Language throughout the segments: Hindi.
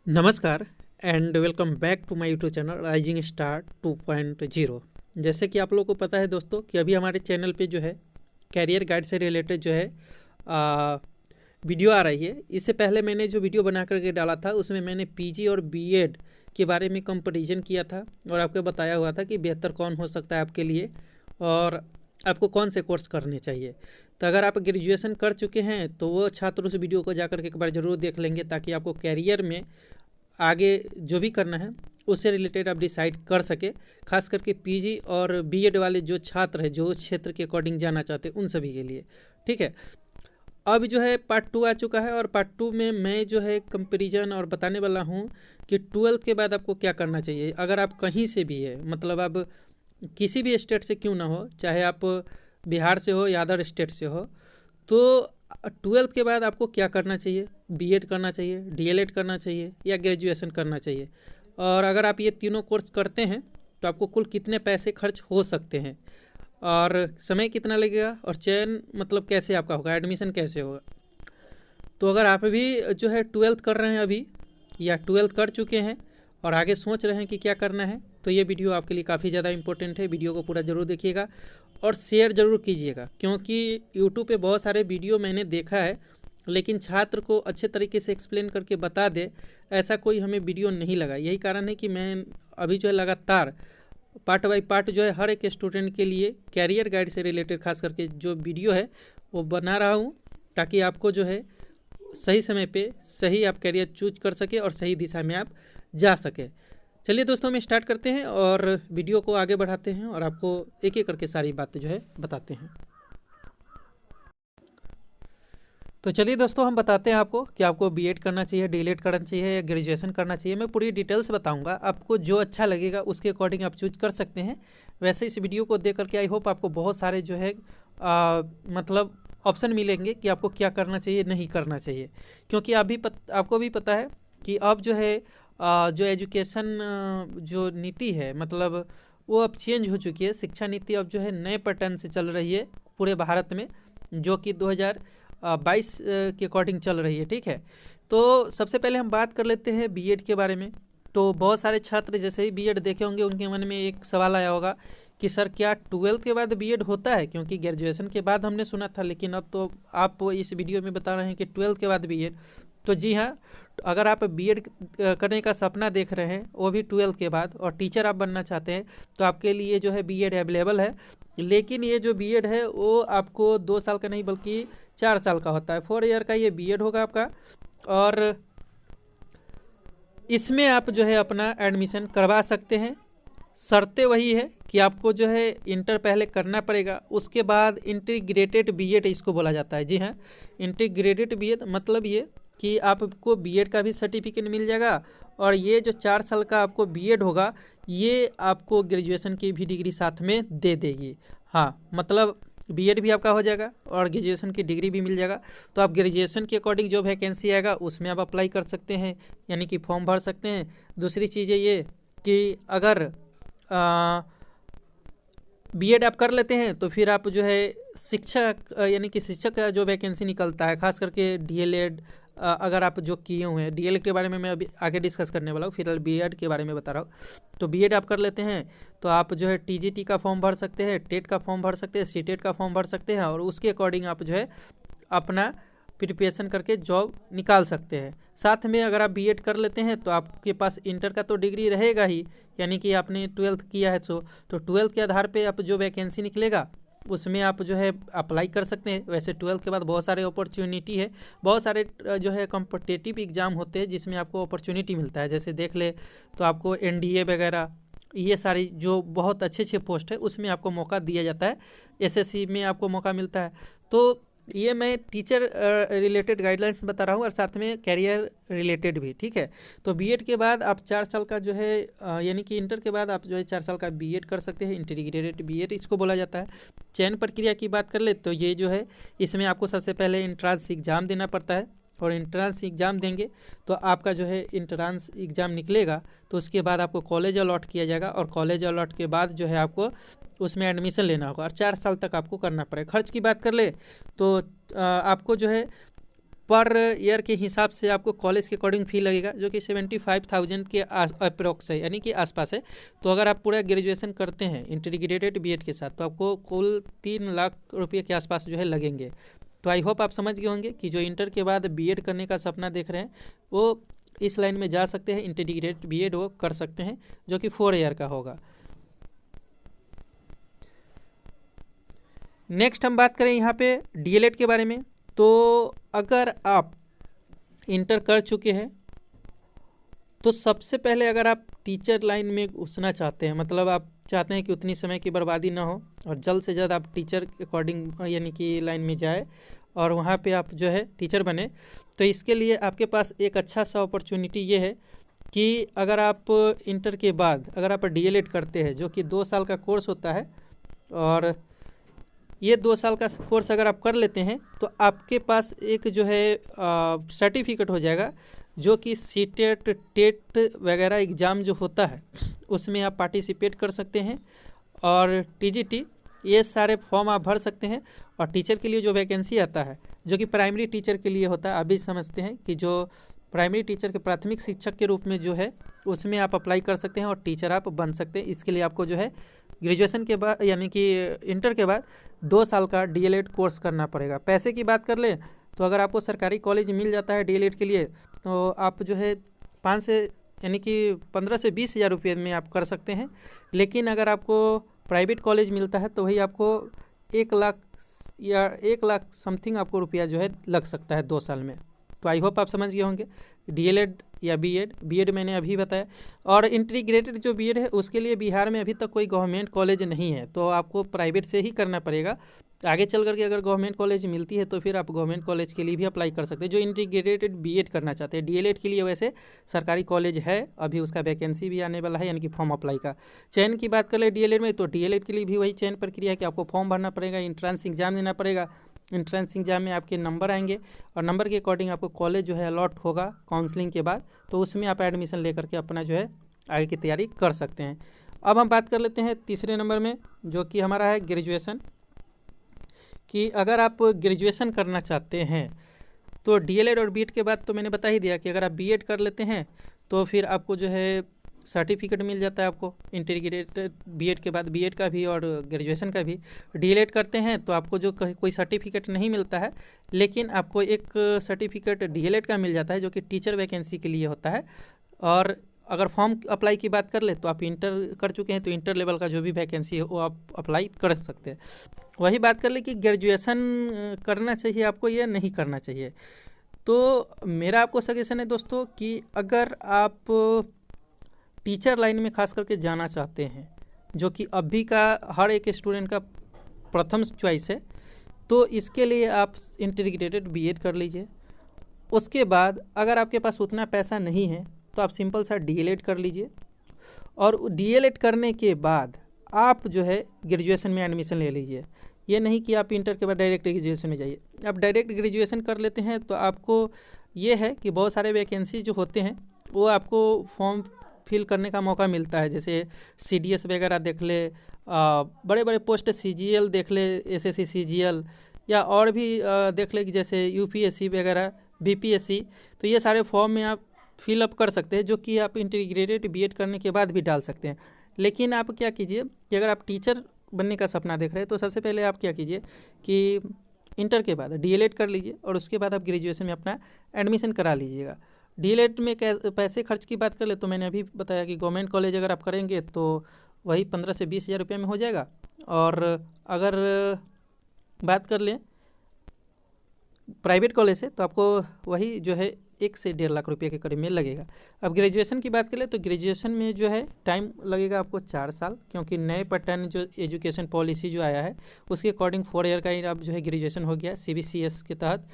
नमस्कार and welcome back to my YouTube channel Rising Star 2.0। जैसे कि आप लोगों को पता है दोस्तों कि अभी हमारे चैनल पे जो है कैरियर गाइड से रिलेटेड जो है आ, वीडियो आ रही है। इससे पहले मैंने जो वीडियो बना करके डाला था उसमें मैंने पीजी और बीएड के बारे में कंपैरिजन किया था और आपको बताया हुआ था कि बेहतर कौन हो सकता है आपके लिए और आपको कौन से कोर्स करने चाहिए। तो अगर आप ग्रेजुएशन कर चुके हैं तो वो छात्र उस वीडियो को जाकर के एक बार ज़रूर देख लेंगे ताकि आपको कैरियर में आगे जो भी करना है उससे रिलेटेड आप डिसाइड कर सके। खास करके पीजी और बीएड वाले जो छात्र हैं जो क्षेत्र के अकॉर्डिंग जाना चाहते हैं उन सभी के लिए। ठीक है, अब जो है पार्ट 2 आ चुका है और पार्ट 2 में मैं जो है कंपैरिजन और बताने वाला हूँ कि 12th के बाद आपको क्या करना चाहिए। अगर आप कहीं से भी है, मतलब आप किसी भी स्टेट से क्यों ना हो, चाहे आप बिहार से हो या अदर स्टेट से हो, तो 12th के बाद आपको क्या करना चाहिए। बीएड करना चाहिए, डीएलएड करना चाहिए या ग्रेजुएशन करना चाहिए। और अगर आप ये तीनों कोर्स करते हैं तो आपको कुल कितने पैसे खर्च हो सकते हैं और समय कितना लगेगा और चयन मतलब कैसे आपका होगा, एडमिशन कैसे होगा। तो अगर आप भी जो है 12th कर रहे हैं अभी या 12th कर चुके हैं और आगे सोच रहे हैं कि क्या करना है, तो ये वीडियो आपके लिए काफ़ी ज़्यादा इंपॉर्टेंट है। वीडियो को पूरा ज़रूर देखिएगा और शेयर ज़रूर कीजिएगा, क्योंकि यूट्यूब पे बहुत सारे वीडियो मैंने देखा है लेकिन छात्र को अच्छे तरीके से एक्सप्लेन करके बता दे ऐसा कोई हमें वीडियो नहीं लगा। यही कारण है कि मैं अभी जो है लगातार पार्ट बाई पार्ट जो है हर एक स्टूडेंट के लिए कैरियर गाइड से रिलेटेड खास करके जो वीडियो है वो बना रहा हूँ, ताकि आपको जो है सही समय पे सही आप कैरियर चूज कर सके और सही दिशा में आप जा सके। चलिए दोस्तों, हम स्टार्ट करते हैं और वीडियो को आगे बढ़ाते हैं और आपको एक एक करके सारी बातें जो है बताते हैं। तो चलिए दोस्तों, हम बताते हैं आपको कि आपको बीएड करना चाहिए, डीएलएड करना चाहिए या ग्रेजुएशन करना चाहिए। मैं पूरी डिटेल्स बताऊंगा, आपको जो अच्छा लगेगा उसके अकॉर्डिंग आप चूज कर सकते हैं। वैसे इस वीडियो को देख करके आई होप आपको बहुत सारे जो है मतलब ऑप्शन मिलेंगे कि आपको क्या करना चाहिए, नहीं करना चाहिए। क्योंकि आपको भी पता है कि अब जो है जो एजुकेशन जो नीति है मतलब वो अब चेंज हो चुकी है। शिक्षा नीति अब जो है नए पैटर्न से चल रही है पूरे भारत में, जो कि 2022 के अकॉर्डिंग चल रही है। ठीक है, तो सबसे पहले हम बात कर लेते हैं बीएड के बारे में। तो बहुत सारे छात्र जैसे ही बीएड देखे होंगे उनके मन में एक सवाल आया होगा कि सर क्या 12th के बाद बीएड होता है, क्योंकि ग्रेजुएशन के बाद हमने सुना था लेकिन अब तो आप इस वीडियो में बता रहे हैं कि 12th के बाद बीएड। तो जी हाँ, अगर आप बीएड करने का सपना देख रहे हैं वो भी 12th के बाद और टीचर आप बनना चाहते हैं तो आपके लिए जो है बीएड अवेलेबल है। लेकिन ये जो बीएड है वो आपको 2 साल का नहीं बल्कि 4 साल का होता है। 4 ईयर का ये बीएड होगा आपका और इसमें आप जो है अपना एडमिशन करवा सकते हैं। शर्तें वही है कि आपको जो है इंटर पहले करना पड़ेगा, उसके बाद इंटीग्रेटेड बीएड इसको बोला जाता है। जी हाँ, इंटीग्रेटेड बीएड मतलब ये कि आपको बीएड का भी सर्टिफिकेट मिल जाएगा और ये जो 4 साल का आपको बीएड होगा ये आपको ग्रेजुएशन की भी डिग्री साथ में दे देगी। हाँ, मतलब बीएड भी आपका हो जाएगा और ग्रेजुएशन की डिग्री भी मिल जाएगा। तो आप ग्रेजुएशन के अकॉर्डिंग जो वैकेंसी आएगा उसमें आप अप्लाई कर सकते हैं, यानी कि फॉर्म भर सकते हैं। दूसरी चीज़ ये कि अगर बीएड आप कर लेते हैं तो फिर आप जो है शिक्षक यानी कि शिक्षक का जो वैकेंसी निकलता है, खास करके डीएलएड अगर आप जो किए हुए हैं। डीएलएड के बारे में मैं अभी आगे डिस्कस करने वाला हूँ, फिलहाल बीएड के बारे में बता रहा हूँ। तो बीएड आप कर लेते हैं तो आप जो है टीजीटी का फॉर्म भर सकते हैं, टेट का फॉर्म भर सकते हैं, सीटेट का फॉर्म भर सकते हैं और उसके अकॉर्डिंग आप जो है अपना प्रिपरेशन करके जॉब निकाल सकते हैं। साथ में अगर आप बीएड कर लेते हैं तो आपके पास इंटर का तो डिग्री रहेगा ही, यानी कि आपने 12th किया है तो 12th के आधार पे आप जो वैकेंसी निकलेगा उसमें आप जो है अप्लाई कर सकते हैं। वैसे 12th के बाद बहुत सारे अपॉर्चुनिटी है, बहुत सारे जो है कॉम्पिटिटिव एग्ज़ाम होते हैं जिसमें आपको अपॉर्चुनिटी मिलता है। जैसे देख ले तो आपको एनडीए वगैरह ये सारी जो बहुत अच्छे अच्छे पोस्ट है उसमें आपको मौका दिया जाता है। एसएससी में आपको मौका मिलता है। तो ये मैं टीचर रिलेटेड गाइडलाइंस बता रहा हूँ और साथ में कैरियर रिलेटेड भी। ठीक है, तो बीएड के बाद आप 4 साल का जो है यानी कि इंटर के बाद आप जो है 4 साल का बीएड कर सकते हैं। इंटीग्रेटेड बीएड इसको बोला जाता है। चयन प्रक्रिया की बात कर ले तो ये जो है इसमें आपको सबसे पहले एंट्रेंस एग्ज़ाम देना पड़ता है और एंट्रेंस एग्ज़ाम देंगे तो आपका जो है एंट्रेंस एग्ज़ाम निकलेगा तो उसके बाद आपको कॉलेज अलॉट किया जाएगा और कॉलेज अलॉट के बाद जो है आपको उसमें एडमिशन लेना होगा और 4 साल तक आपको करना पड़ेगा। खर्च की बात कर ले तो आपको जो है पर ईयर के हिसाब से आपको कॉलेज के अकॉर्डिंग फ़ी लगेगा, जो कि 75,000 के अप्रोक्स है, यानी कि आसपास है। तो अगर आप पूरा ग्रेजुएशन करते हैं इंटीग्रेटेड बीएड के साथ, तो आपको कुल 3 लाख रुपये के आसपास जो है लगेंगे। तो आई होप आप समझ गए होंगे कि जो इंटर के बाद बीएड करने का सपना देख रहे हैं वो इस लाइन में जा सकते हैं, इंटीग्रेटेड बीएड वो कर सकते हैं, जो कि 4 ईयर का होगा। नेक्स्ट हम बात करें यहाँ पे डीएलएड के बारे में। तो अगर आप इंटर कर चुके हैं तो सबसे पहले अगर आप टीचर लाइन में घुसना चाहते हैं, मतलब आप चाहते हैं कि उतनी समय की बर्बादी ना हो और जल्द से जल्द आप टीचर अकॉर्डिंग यानी कि लाइन में जाए और वहाँ पे आप जो है टीचर बने, तो इसके लिए आपके पास एक अच्छा सा अपॉर्चुनिटी ये है कि अगर आप इंटर के बाद अगर आप डीएलएड करते हैं, जो कि 2 साल का कोर्स होता है, और ये 2 साल का कोर्स अगर आप कर लेते हैं तो आपके पास एक जो है सर्टिफिकेट हो जाएगा, जो कि सीटेट टेट वगैरह एग्ज़ाम जो होता है उसमें आप पार्टिसिपेट कर सकते हैं, और टीजीटी ये सारे फॉर्म आप भर सकते हैं। और टीचर के लिए जो वैकेंसी आता है, जो कि प्राइमरी टीचर के लिए होता है, आप भी समझते हैं कि जो प्राइमरी टीचर के प्राथमिक शिक्षक के रूप में जो है उसमें आप अप्लाई कर सकते हैं और टीचर आप बन सकते हैं। इसके लिए आपको जो है ग्रेजुएशन के बाद यानी कि इंटर के बाद 2 साल का डीएलएड कोर्स करना पड़ेगा। पैसे की बात कर लें तो अगर आपको सरकारी कॉलेज मिल जाता है डीएलएड के लिए, तो आप जो है 5 से यानी कि 15 से 20 हज़ार रुपये में आप कर सकते हैं। लेकिन अगर आपको प्राइवेट कॉलेज मिलता है तो वही आपको 1 लाख या 1 लाख समथिंग आपको रुपया जो है लग सकता है 2 साल में। तो आई होप आप समझ गए होंगे डीएलएड या बीएड मैंने अभी बताया। और इंटीग्रेटेड जो बीएड है उसके लिए बिहार में अभी तक कोई गवर्नमेंट कॉलेज नहीं है, तो आपको प्राइवेट से ही करना पड़ेगा। आगे चल करके अगर गवर्नमेंट कॉलेज मिलती है तो फिर आप गवर्नमेंट कॉलेज के लिए भी अप्लाई कर सकते हैं, जो इंटीग्रेटेड बीएड करना चाहते हैं। डीएलएड के लिए वैसे सरकारी कॉलेज है, अभी उसका वैकेंसी भी आने वाला है, यानी कि फॉर्म अप्लाई का। चयन की बात कर ले डीएलएड में, तो डीएलएड के लिए भी वही चयन प्रक्रिया है कि आपको फॉर्म भरना पड़ेगा, एंट्रेंस एग्जाम देना पड़ेगा। एंट्रेंस एग्जाम में आपके नंबर आएंगे और नंबर के अकॉर्डिंग आपको कॉलेज जो है अलॉट होगा काउंसलिंग के बाद, तो उसमें आप एडमिशन लेकर के अपना जो है आगे की तैयारी कर सकते हैं। अब हम बात कर लेते हैं तीसरे नंबर में, जो कि हमारा है ग्रेजुएशन, कि अगर आप ग्रेजुएशन करना चाहते हैं तो डीएलएड और बीएड के बाद तो मैंने बता ही दिया कि अगर आप बीएड कर लेते हैं तो फिर आपको जो है सर्टिफिकेट मिल जाता है आपको इंटीग्रेटेड बीएड के बाद, बीएड का भी और ग्रेजुएशन का भी। डीएलएड करते हैं तो आपको जो कोई सर्टिफिकेट नहीं मिलता है, लेकिन आपको एक सर्टिफिकेट डीएलएड का मिल जाता है, जो कि टीचर वैकेंसी के लिए होता है। और अगर फॉर्म अप्लाई की बात कर ले तो आप इंटर कर चुके हैं तो इंटर लेवल का जो भी वैकेंसी है वो आप अप्लाई कर सकते हैं। वही बात कर ले कि ग्रेजुएशन करना चाहिए आपको या नहीं करना चाहिए, तो मेरा आपको सजेशन है दोस्तों कि अगर आप टीचर लाइन में खास करके जाना चाहते हैं, जो कि अभी का हर एक स्टूडेंट का प्रथम चॉइस है, तो इसके लिए आप इंटीग्रेटेड बीएड कर लीजिए। उसके बाद अगर आपके पास उतना पैसा नहीं है तो आप सिंपल सा डीएलएड कर लीजिए, और डीएलएड करने के बाद आप जो है ग्रेजुएशन में एडमिशन ले लीजिए। ये नहीं कि आप इंटर के बाद डायरेक्ट ग्रेजुएशन में जाइए। आप डायरेक्ट ग्रेजुएशन कर लेते हैं तो आपको ये है कि बहुत सारे वैकेंसी जो होते हैं वो आपको फॉर्म फिल करने का मौका मिलता है, जैसे सीडीएस वगैरह देख ले, बड़े बड़े पोस्ट सीजीएल देख ले, एसएससी सीजीएल, या और भी देख ले कि जैसे यूपीएससी वगैरह, बीपीएससी। तो ये सारे फॉर्म में आप फिलअप कर सकते हैं, जो कि आप इंटीग्रेटेड बीएड करने के बाद भी डाल सकते हैं। लेकिन आप क्या कीजिए कि अगर आप टीचर बनने का सपना देख रहे हैं तो सबसे पहले आप क्या कीजिए कि इंटर के बाद डीएलएड कर लीजिए और उसके बाद आप ग्रेजुएशन में अपना एडमिशन करा लीजिएगा। डीएलएड में पैसे खर्च की बात कर ले तो मैंने अभी बताया कि गवर्नमेंट कॉलेज अगर आप करेंगे तो वही 15 से 20 हज़ार रुपये में हो जाएगा, और अगर बात कर लें प्राइवेट कॉलेज से तो आपको वही जो है 1 से 1.5 लाख रुपये के करीब में लगेगा। अब ग्रेजुएशन की बात करें तो ग्रेजुएशन में जो है टाइम लगेगा आपको 4 साल, क्योंकि नए पैटर्न जो एजुकेशन पॉलिसी जो आया है उसके अकॉर्डिंग 4 ईयर का ही अब जो है ग्रेजुएशन हो गया सीबीसीएस के तहत।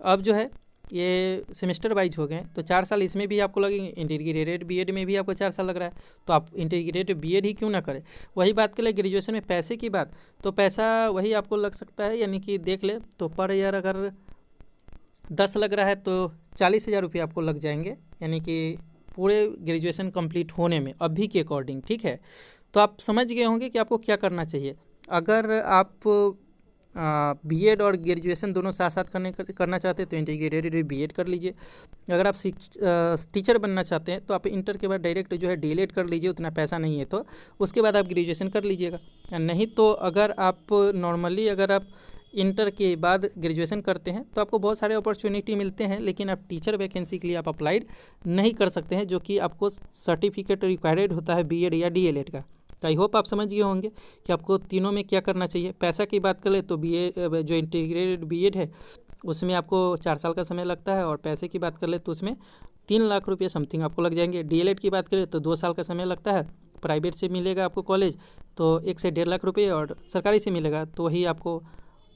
अब जो है ये सेमेस्टर वाइज हो गए, तो 4 साल इसमें भी आपको लगेंगे। इंटीग्रेटेड बीएड में भी आपको 4 साल लग रहा है, तो आप इंटीग्रेटेड बीएड ही क्यों ना करें। वही बात करें ग्रेजुएशन में पैसे की बात, तो पैसा वही आपको लग सकता है, यानी कि देख ले तो पर ईयर अगर 10 लग रहा है तो 40 हज़ार रुपये आपको लग जाएंगे, यानी कि पूरे ग्रेजुएशन कंप्लीट होने में अभी के अकॉर्डिंग। ठीक है, तो आप समझ गए होंगे कि आपको क्या करना चाहिए। अगर आप बीएड और ग्रेजुएशन दोनों साथ साथ करना चाहते हैं तो इंटीग्रेटेड बीएड कर लीजिए। अगर आप टीचर बनना चाहते हैं तो आप इंटर के बाद डायरेक्ट जो है डीएलएड कर लीजिए, उतना पैसा नहीं है तो उसके बाद आप ग्रेजुएशन कर लीजिएगा। नहीं तो अगर आप नॉर्मली अगर आप इंटर के बाद ग्रेजुएशन करते हैं तो आपको बहुत सारे अपॉर्चुनिटी मिलते हैं, लेकिन आप टीचर वैकेंसी के लिए आप अप्लाइड नहीं कर सकते हैं, जो कि आपको सर्टिफिकेट रिक्वायर्ड होता है बीएड या डीएलएड का। तो आई होप आप समझ गए होंगे कि आपको तीनों में क्या करना चाहिए। पैसा की बात करें तो बीए जो इंटीग्रेटेड बीएड है उसमें आपको 4 साल का समय लगता है, और पैसे की बात कर ले तो उसमें 3 लाख रुपये समथिंग आपको लग जाएंगे। डीएलएड की बात करें तो 2 साल का समय लगता है, प्राइवेट से मिलेगा आपको कॉलेज तो 1 से 1.5 लाख रुपये, और सरकारी से मिलेगा तो वही आपको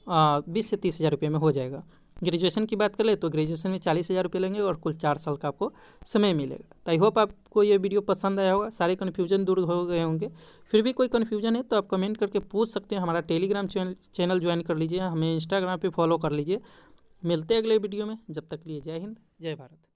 20 से 30 हज़ार रुपये में हो जाएगा। ग्रेजुएशन की बात करें तो ग्रेजुएशन में 40 हज़ार रुपये लेंगे और कुल 4 साल का आपको समय मिलेगा। तो आई होप आपको ये वीडियो पसंद आया होगा, सारे कन्फ्यूजन दूर हो गए होंगे। फिर भी कोई कन्फ्यूजन है तो आप कमेंट करके पूछ सकते हैं। हमारा टेलीग्राम चैनल ज्वाइन कर लीजिए, हमें इंस्टाग्राम पे फॉलो कर लीजिए। मिलते हैं अगले वीडियो में, जब तक लिए जय हिंद जय भारत।